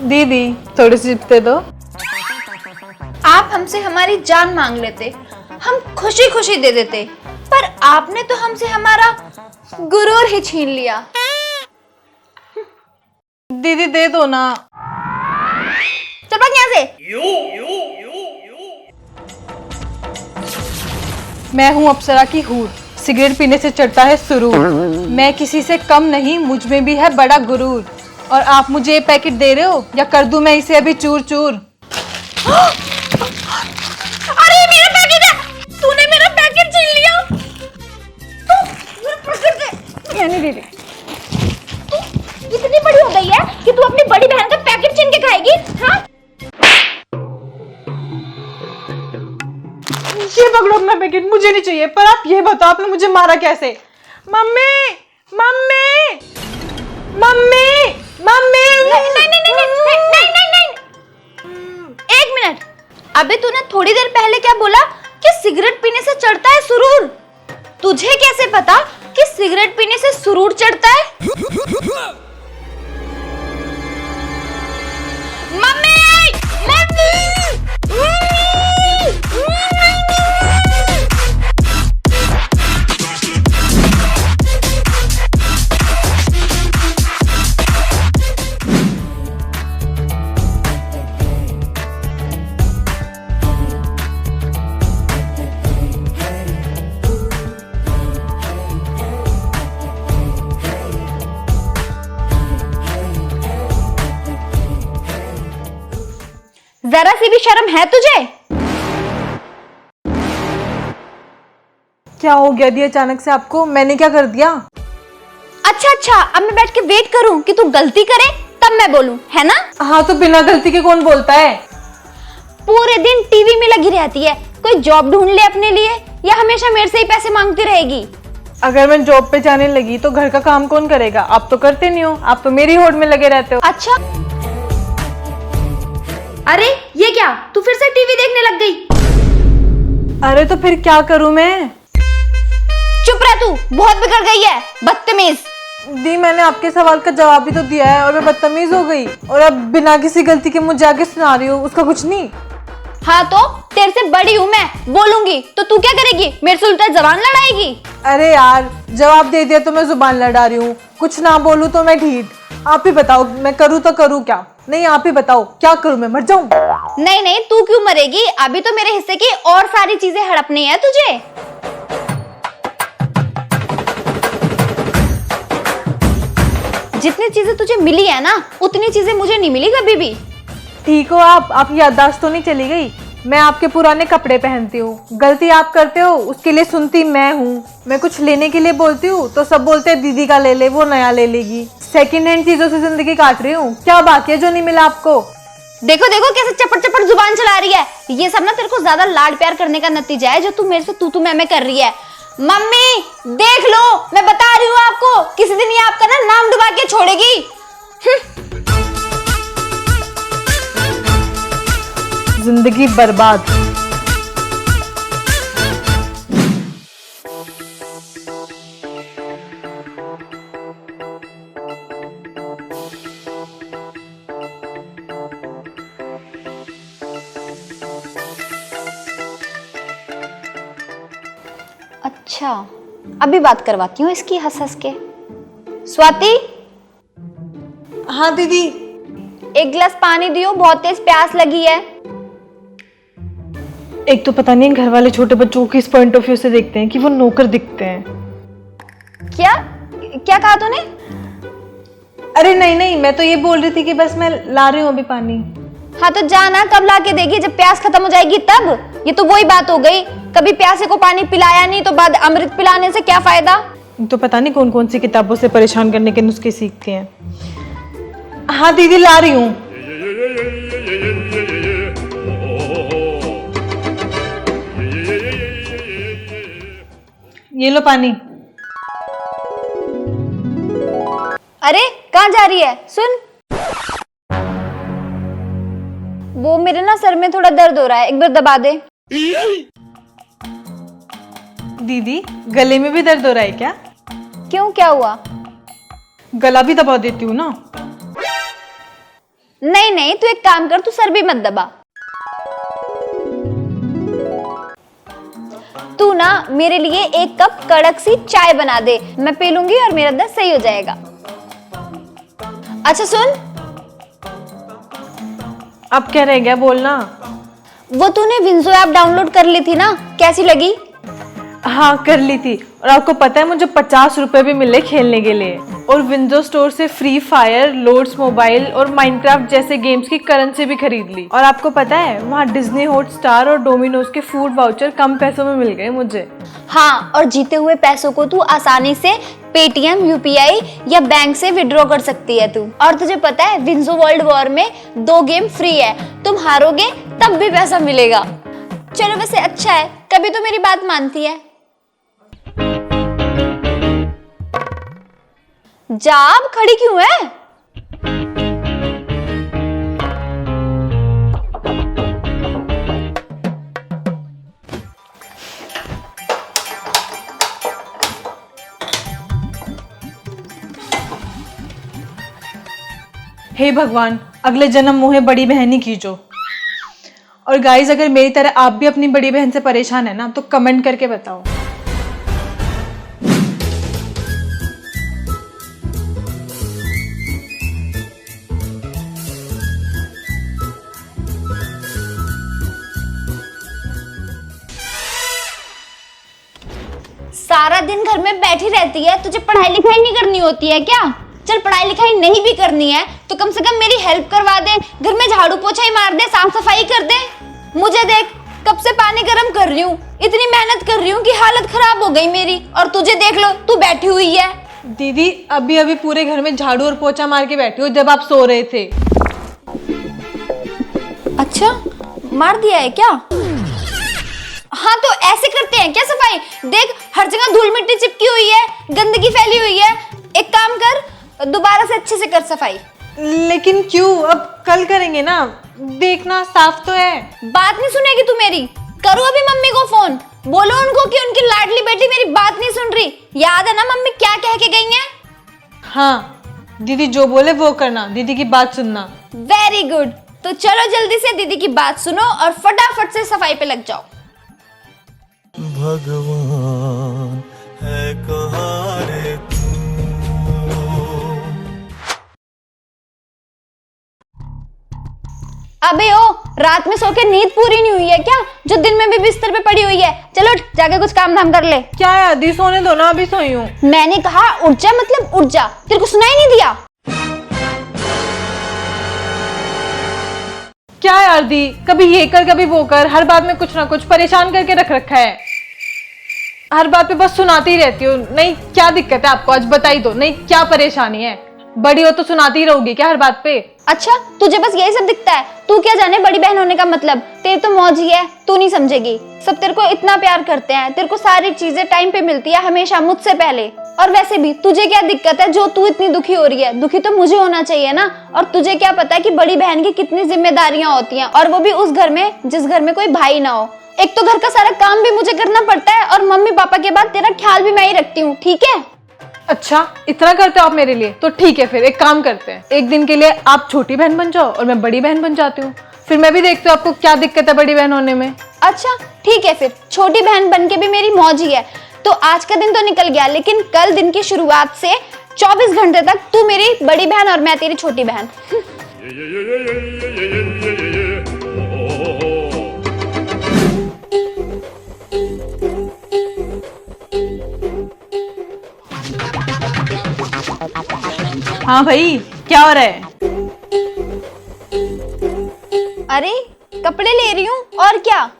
दीदी थोड़ी सी चिप्स दे दो। आप हमसे हमारी जान मांग लेते, हम खुशी खुशी दे देते, पर आपने तो हमसे हमारा गुरूर ही छीन लिया। दीदी दे दो ना। चल भाग यहाँ से। मैं हूँ अप्सरा की हूर, सिगरेट पीने से चढ़ता है सुरूर। मैं किसी से कम नहीं, मुझ में भी है बड़ा गुरूर। और आप मुझे ये पैकेट दे रहे हो या कर दूं मैं इसे अभी चूर चूर? अरे मेरा पैकेट है, तूने मेरा पैकेट छीन लिया। मेरा पैकेट दे। मैं नहीं दे रही। तू इतनी बड़ी हो गई है कि तू अपनी बड़ी बहन का पैकेट छीन के खाएगी? हाँ? ये पकड़ो अपना पैकेट, मुझे नहीं चाहिए। पर आप ये बताओ आपने मुझे मारा कैसे? Mummy mummy mummy mummy. नहीं नहीं नहीं नहीं नहीं नहीं नहीं। एक मिनट, अबे तूने थोड़ी देर पहले क्या बोला कि सिगरेट पीने से चढ़ता है सुरूर? तुझे कैसे पता कि सिगरेट पीने से सुरूर चढ़ता है? मम्मी मम्मी जरा सी भी शर्म है तुझे? क्या हो गया दी अचानक से आपको? मैंने क्या कर दिया? अच्छा अच्छा, अब मैं बैठ के वेट करूं कि तू गलती करे तब मैं बोलूं, है ना? हाँ तो बिना गलती के कौन बोलता है? पूरे दिन टीवी में लगी रहती है, कोई जॉब ढूंढ ले अपने लिए या हमेशा मेरे से ही पैसे मांगती रहेगी? अगर मैं जॉब पे जाने लगी तो घर का काम कौन करेगा? आप तो करते नहीं हो, आप तो मेरी होड़ में लगे रहते हो। अच्छा, अरे ये क्या, तू फिर से टीवी देखने लग गई? अरे तो फिर क्या करूं मैं? चुप रह, तू बहुत बिगड़ गई है, बदतमीज। दी मैंने आपके सवाल का जवाब भी तो दिया है और मैं बदतमीज हो गई, और अब बिना किसी गलती के मुझे आगे सुना रही हो, उसका कुछ नहीं। हाँ तो तेरे से बड़ी हूँ मैं, बोलूंगी तो तू क्या करेगी? मेरे से उल्टा जबान लड़ाएगी? अरे यार जवाब दे दिया तो मैं जुबान लड़ा रही हूँ, कुछ ना बोलूं तो मैं ढीठ। आप ही बताओ मैं करूँ तो करूँ क्या? नहीं आप ही बताओ क्या करूँ, मैं मर जाऊं? नहीं नहीं, तू क्यों मरेगी? अभी तो मेरे हिस्से की और सारी चीजें हड़पनी है तुझे। जितनी चीजें तुझे मिली है ना, उतनी चीजें मुझे नहीं मिली कभी भी। ठीक हो आप, आपकी याददाश्त तो नहीं चली गई? मैं आपके पुराने कपड़े पहनती हूँ, गलती आप करते हो उसके लिए सुनती मैं हूँ। मैं कुछ लेने के लिए बोलती हूँ तो सब बोलते हैं दीदी का ले ले, वो नया ले लेगी। सेकंड हैंड चीजों से जिंदगी काट रही हूँ, क्या बाकी है जो नहीं मिला आपको? देखो देखो कैसे चपड़ चपड़ जुबान चला रही है। ये सब ना तेरे को ज्यादा लाड प्यार करने का नतीजा है, जो तू मेरे से तू मैं कर रही है। मम्मी देख लो, मैं बता रही हूँ आपको, किसी दिन ये आपका ना नाम डुबा के छोड़ेगी। जिंदगी बर्बाद। अच्छा, अभी बात करवाती हूँ इसकी हंस हंस के। स्वाति, हाँ दीदी। एक गिलास पानी दियो, बहुत तेज प्यास लगी है। एक तो पता नहीं घर वाले छोटे बच्चों को किस पॉइंट ऑफ व्यू से देखते हैं कि वो नौकर दिखते हैं। क्या क्या कहा तूने? अरे नहीं नहीं, मैं तो ये बोल रही थी कि बस मैं ला रही हूँ अभी पानी। हाँ तो जाना, कब ला के देगी? जब प्यास खत्म हो जाएगी तब। ये तो वही बात हो गई, कभी प्यासे को पानी पिलाया नहीं तो बाद अमृत पिलाने से क्या फायदा? तो पता नहीं कौन कौन सी किताबों से परेशान करने के नुस्खे सीखती हैं। हाँ दीदी ला रही हूँ। ये लो पानी। अरे कहाँ जा रही है? सुन, वो मेरे ना सर में थोड़ा दर्द हो रहा है, एक बार दबा दे। दीदी गले में भी दर्द हो रहा है क्या? क्यों, क्या हुआ? गला भी दबा देती हूँ ना। नहीं नहीं, तू एक काम कर, तू सर भी मत दबा। तू ना मेरे लिए एक कप कड़क सी चाय बना दे, मैं पी लूंगी और मेरा दर्द सही हो जाएगा। अच्छा सुन, अब क्या रह गया बोलना। वो तूने विंजो ऐप डाउनलोड कर ली थी ना, कैसी लगी? हाँ कर ली थी, और आपको पता है मुझे 50 रुपए भी मिले खेलने के लिए, और विंडो स्टोर से फ्री फायर, लोड्स मोबाइल और माइनक्राफ्ट जैसे गेम्स की करेंसी भी खरीद ली। और आपको पता है वहाँ डिज्नी हॉटस्टार और डोमिनोज के फूड वाउचर कम पैसों में मिल गए मुझे। हाँ, और जीते हुए पैसों को तू आसानी से पेटीएम, यूपीआई या बैंक से विड्रॉ कर सकती है तू। और तुझे पता है विंजो वर्ल्ड वॉर में 2 गेम फ्री है, तुम हारोगे तब भी पैसा मिलेगा। चलो वैसे अच्छा है, कभी तो मेरी बात मानती है। जा, अब खड़ी क्यों है? हे भगवान, अगले जन्म मुझे बड़ी बहन ही खींचो। और गाइज, अगर मेरी तरह आप भी अपनी बड़ी बहन से परेशान है ना, तो कमेंट करके बताओ। सारा दिन घर में बैठी रहती है, तुझे पढ़ाई लिखाई नहीं करनी होती है क्या? चल पढ़ाई लिखाई नहीं भी करनी है तो कम से कम मेरी हेल्प करवा दे, घर में झाड़ू पोछा ही मार दे, साफ सफाई कर दे। मुझे देख, कब से पानी गर्म कर रही हूँ, इतनी मेहनत कर रही हूँ कि हालत खराब हो गई मेरी, और तुझे देख लो, तू बैठी हुई है। दीदी अभी अभी पूरे घर में झाड़ू और पोछा मार के बैठी हो जब आप सो रहे थे। अच्छा, मार दिया है क्या? हाँ तो ऐसे करते हैं क्या सफाई? देख हर जगह धूल मिट्टी चिपकी हुई है, गंदगी फैली हुई है। एक काम कर, दोबारा से अच्छे से कर सफाई। लेकिन क्यों, अब कल करेंगे ना, देखना साफ तो है। बात नहीं सुनेगी तू मेरी? करो अभी मम्मी को फोन, बोलो उनको कि उनकी लाडली बेटी मेरी बात नहीं सुन रही। याद है ना मम्मी क्या कह के गई हैं? हाँ, दीदी जो बोले वो करना, दीदी की बात सुनना। वेरी गुड, तो चलो जल्दी से दीदी की बात सुनो और फटाफट से सफाई पे लग जाओ। भगवान है कहाँ रे तू? अबे ओ, रात में सो के नींद पूरी नहीं हुई है क्या, जो दिन में भी बिस्तर पे पड़ी हुई है? चलो उठ, जाके कुछ काम धाम कर ले। क्या है आदि, सोने दो ना, अभी सोई हूँ। मैंने कहा उठ जा मतलब उठ जा, तेरे को सुनाई नहीं दिया? क्या है आदि, कभी ये कर कभी वो कर, हर बात में कुछ ना कुछ परेशान करके रख रखा है। हर बात पे बस सुनाती ही रहती हो। नहीं क्या दिक्कत है आपको, आज बता ही दो। नहीं क्या परेशानी है, बड़ी हो तो सुनाती ही रहोगी क्या हर बात पे? अच्छा, तुझे बस यही सब दिखता है? तू क्या जाने बड़ी बहन होने का मतलब? तेरी तो मौज ही है, तू नहीं समझेगी। सब तेरे को इतना प्यार करते हैं, तेरे को सारी चीजें टाइम पे मिलती है, हमेशा मुझसे पहले। और वैसे भी तुझे क्या दिक्कत है जो तू इतनी दुखी हो रही है? दुखी तो मुझे होना चाहिए ना। और तुझे क्या पता है कि बड़ी बहन की कितनी जिम्मेदारियां होती हैं, और वो भी उस घर में जिस घर में कोई भाई ना हो। एक तो घर का सारा काम भी मुझे करना पड़ता है, और मम्मी पापा के बाद तेरा ख्याल भी मैं ही रखती हूँ, ठीक है? अच्छा इतना करते हो आप मेरे लिए, तो ठीक है फिर एक काम करते हैं, एक दिन के लिए आप छोटी बहन बन जाओ और मैं बड़ी बहन बन जाती हूँ, फिर मैं भी देखती हूँ आपको क्या दिक्कत है बड़ी बहन होने में। अच्छा ठीक है, फिर छोटी बहन बन के भी मेरी मौज ही है। तो आज का दिन तो निकल गया, लेकिन कल दिन की शुरुआत से 24 घंटे तक तू मेरी बड़ी बहन और मैं तेरी छोटी बहन। हाँ भाई क्या हो रहा है? अरे कपड़े ले रही हूँ, और क्या?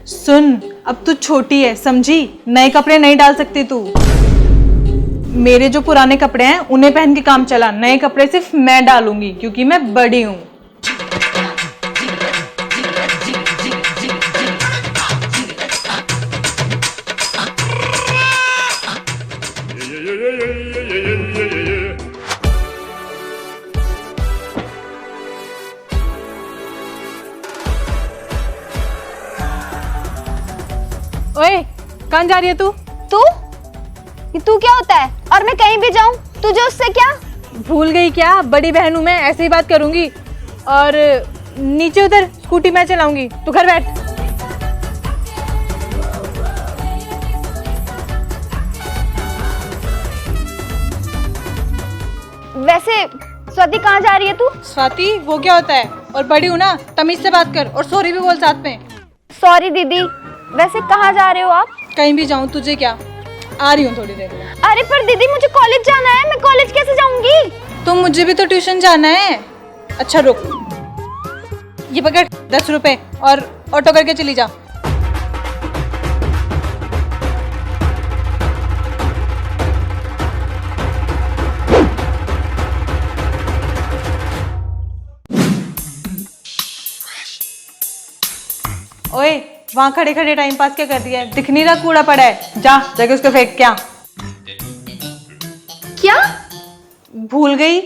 सुन, अब तू छोटी है समझी, नए कपड़े नहीं डाल सकती तू। मेरे जो पुराने कपड़े हैं उन्हें पहन के काम चला, नए कपड़े सिर्फ मैं डालूंगी क्योंकि मैं बड़ी हूँ। ओए, कहाँ जा रही है तू? तू क्या होता है? और मैं कहीं भी जाऊं तुझे उससे क्या? भूल गई क्या, बड़ी बहन हूं मैं, ऐसे ही बात करूंगी। और नीचे उधर, स्कूटी मैं चलाऊंगी, तू घर बैठ। वैसे स्वाति कहाँ जा रही है तू? स्वाति, वो क्या होता है? और बड़ी हूँ ना, तमीज से बात कर और सॉरी भी बोल साथ में। सॉरी दीदी। वैसे कहाँ जा रहे हो आप? कहीं भी जाऊँ, तुझे क्या, आ रही हूँ थोड़ी देर में। अरे पर दीदी मुझे कॉलेज जाना है, मैं कॉलेज कैसे जाऊंगी? तो मुझे भी तो ट्यूशन जाना है। अच्छा रुक, ये पकड़ 10 रुपए और ऑटो करके चली जा। ओए, वहाँ खड़े खड़े टाइम पास क्या कर दिया है? दिख नहीं रहा कूड़ा पड़ा है? जा जाके उसको फेंक क्या। क्या? भूल गई,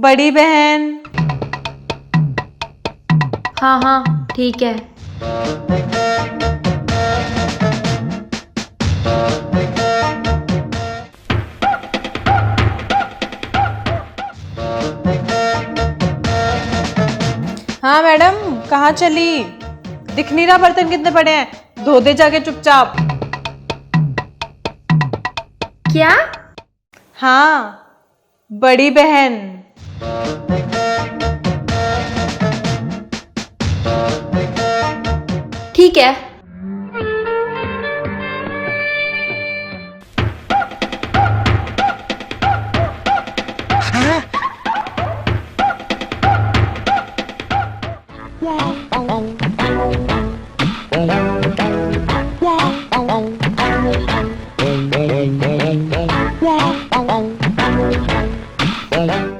बड़ी बहन। हाँ हाँ ठीक है। हाँ मैडम, कहाँ चली? दिख नहीं रहा बर्तन कितने पड़े हैं? धो दे जाके चुपचाप। क्या? हाँ, बड़ी बहन। ठीक है।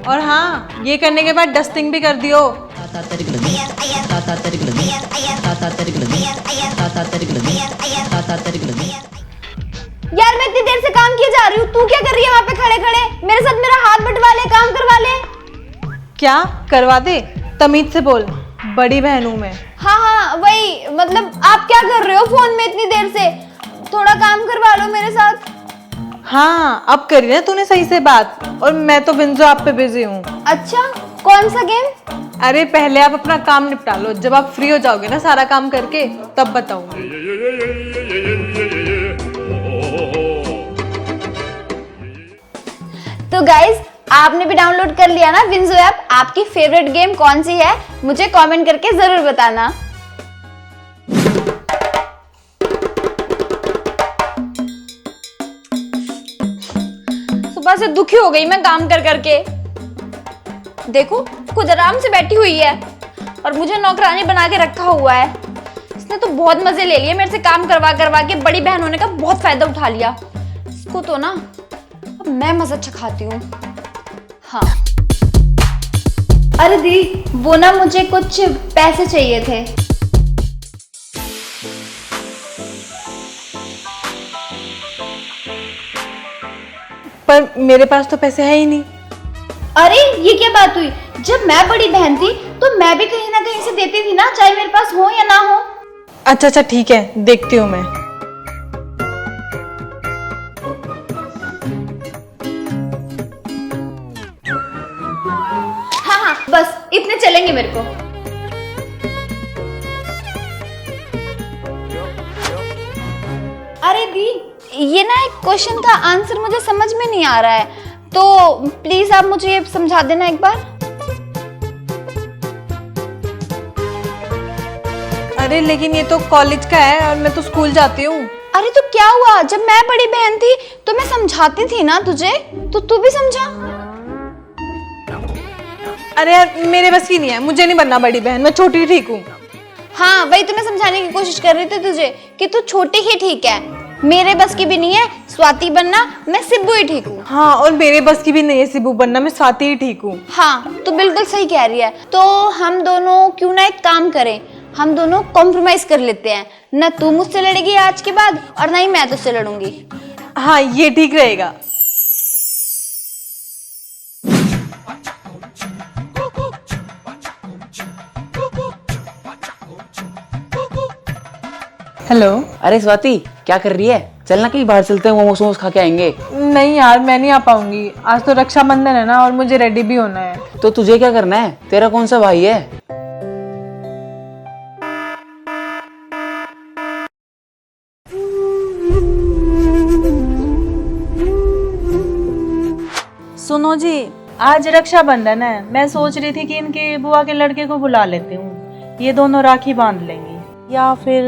और हाँ, ये करने के बाद डस्टिंग भी कर दियो। यार मैं इतनी देर से काम किए जा रही हूँ, तू क्या कर रही है वहाँ पे खड़े खड़े? मेरे साथ मेरा हाथ बंटवा ले, काम करवा ले। क्या करवा दे? तमीज से बोल, बड़ी बहन हूँ मैं। हाँ हाँ वही, मतलब आप क्या कर रहे हो फोन में इतनी देर से? थोड़ा काम करवा लो मेरे साथ। हाँ, अब करी ना तूने सही से बात, और मैं तो विंजो आप पे बिजी हूँ। अच्छा, कौन सा गेम? अरे पहले आप अपना काम निपटा लो, जब आप फ्री हो जाओगे ना सारा काम करके, तब बताऊंगी। तो गाइज, आपने भी डाउनलोड कर लिया ना विंजो ऐप? आपकी फेवरेट गेम कौन सी है मुझे कमेंट करके जरूर बताना। सुबह से दुखी हो गई मैं काम कर करके। देखो खुद आराम से बैठी हुई है और मुझे नौकरानी बना के रखा हुआ है। इसने तो बहुत मजे ले लिए मेरे से काम करवा करवा के, बड़ी बहन होने का बहुत फायदा उठा लिया। इसको तो ना अब मैं मजा चखाती हूँ। हाँ अरे दी, वो ना मुझे कुछ पैसे चाहिए थे। पर मेरे पास तो पैसे है ही नहीं। अरे ये क्या बात हुई? जब मैं बड़ी बहन थी तो मैं भी कहीं ना कहीं से देती थी ना, चाहे मेरे पास हो या ना हो। अच्छा अच्छा ठीक है, देखती हूँ मैं। हाँ हाँ बस इतने चलेंगे मेरे को। अरे दी, ये ना एक क्वेश्चन का आंसर मुझे समझ में नहीं आ रहा है, तो प्लीज आप मुझे ये समझा देना एक बार। अरे लेकिन ये तो कॉलेज का है और मैं तो स्कूल जाती हूँ। अरे तो क्या हुआ, जब मैं बड़ी बहन थी तो मैं समझाती थी ना तुझे, तो तू भी समझा। अरे यार मेरे बस की नहीं है, मुझे नहीं बनना बड़ी बहन, मैं छोटी ठीक हूँ। हाँ वही तो मैं समझाने की कोशिश कर रही थी तुझे कि तू छोटी ही ठीक है, मेरे बस की भी नहीं है स्वाति बनना, मैं सिब्बू ही ठीक हूँ। हाँ, और मेरे बस की भी नहीं है सिब्बू बनना, मैं स्वाति ही ठीक हूँ। हाँ तो बिल्कुल सही कह रही है। तो हम दोनों क्यों ना एक काम करें, हम दोनों कॉम्प्रोमाइज कर लेते हैं, ना तू मुझसे लड़ेगी आज के बाद और ना ही मैं तुझसे लड़ूंगी। हाँ ये ठीक रहेगा। हेलो। अरे स्वाति, क्या कर रही है? चलना कहीं बाहर चलते हैं, मोमोस मोमोस खा के आएंगे। नहीं यार, मैं नहीं आ पाऊंगी, आज तो रक्षाबंधन है ना और मुझे रेडी भी होना है। तो तुझे क्या करना है? तेरा कौन सा भाई है? सुनो जी, आज रक्षाबंधन है। मैं सोच रही थी कि इनके बुआ के लड़के को बुला लेती हूँ, ये दोनों राखी बांध लेंगी, या फिर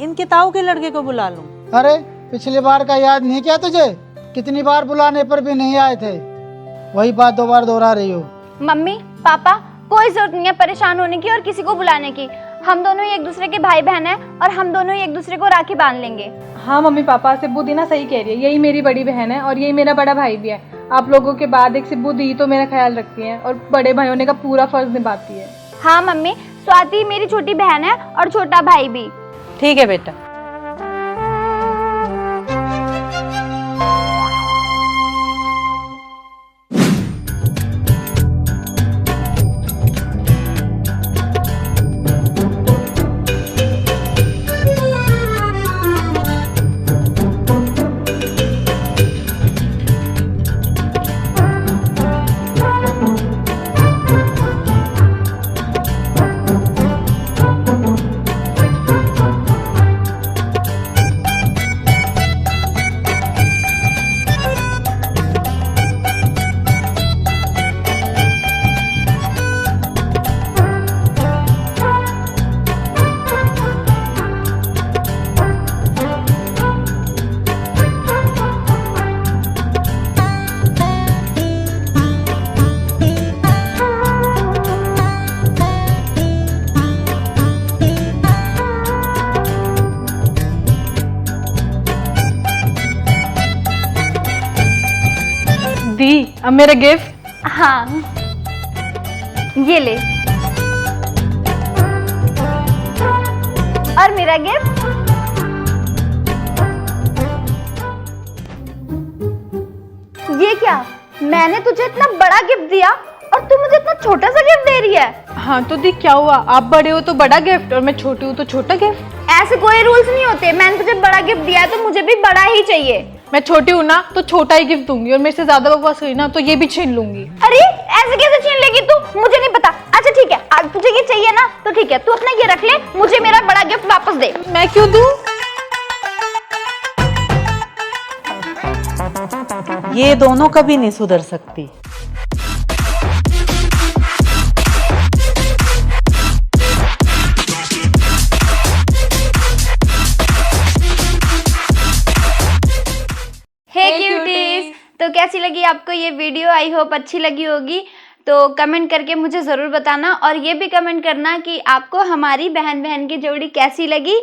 इनके ताऊ के लड़के को बुला लूं। अरे पिछली बार का याद नहीं क्या तुझे? कितनी बार बुलाने पर भी नहीं आए थे। वही बात दो बार दोहरा रही हो। मम्मी पापा, कोई जरूरत नहीं है परेशान होने की और किसी को बुलाने की। हम दोनों ही एक दूसरे के भाई बहन हैं और हम दोनों ही एक दूसरे को राखी बांध लेंगे। हाँ मम्मी पापा, सिब्बू दी ना सही कह रही है, यही मेरी बड़ी बहन है और यही मेरा बड़ा भाई भी है। आप लोगों के बाद एक सिब्बू दी तो मेरा ख्याल रखती है और बड़े भाई होने का पूरा फर्ज निभाती है। हाँ मम्मी, स्वाति मेरी छोटी बहन है और छोटा भाई भी। ठीक है बेटा। दी, अब मेरा गिफ्ट। हाँ ये ले, और मेरा गिफ्ट। ये क्या, मैंने तुझे इतना बड़ा गिफ्ट दिया और तू मुझे इतना छोटा सा गिफ्ट दे रही है। हाँ तो दी क्या हुआ, आप बड़े हो तो बड़ा गिफ्ट और मैं छोटी हूँ तो छोटा गिफ्ट। ऐसे कोई रूल्स नहीं होते। मैंने तुझे बड़ा गिफ्ट दिया है तो मुझे भी बड़ा ही चाहिए। मैं छोटी हूँ ना तो छोटा ही गिफ्ट दूंगी और मेरे से ज्यादा बकवास हुई ना तो ये भी छीन लूंगी। अरे ऐसे कैसे छीन लेगी तू, मुझे नहीं पता। अच्छा ठीक है, आज तुझे ये चाहिए ना तो ठीक है, तू अपना ये रख ले, मुझे मेरा बड़ा गिफ्ट वापस दे। मैं क्यों दूं? ये दोनों कभी नहीं सुधर सकती। हे क्यूटीज, तो कैसी लगी आपको ये वीडियो? आई होप अच्छी लगी होगी। तो कमेंट करके मुझे ज़रूर बताना और ये भी कमेंट करना कि आपको हमारी बहन बहन की जोड़ी कैसी लगी।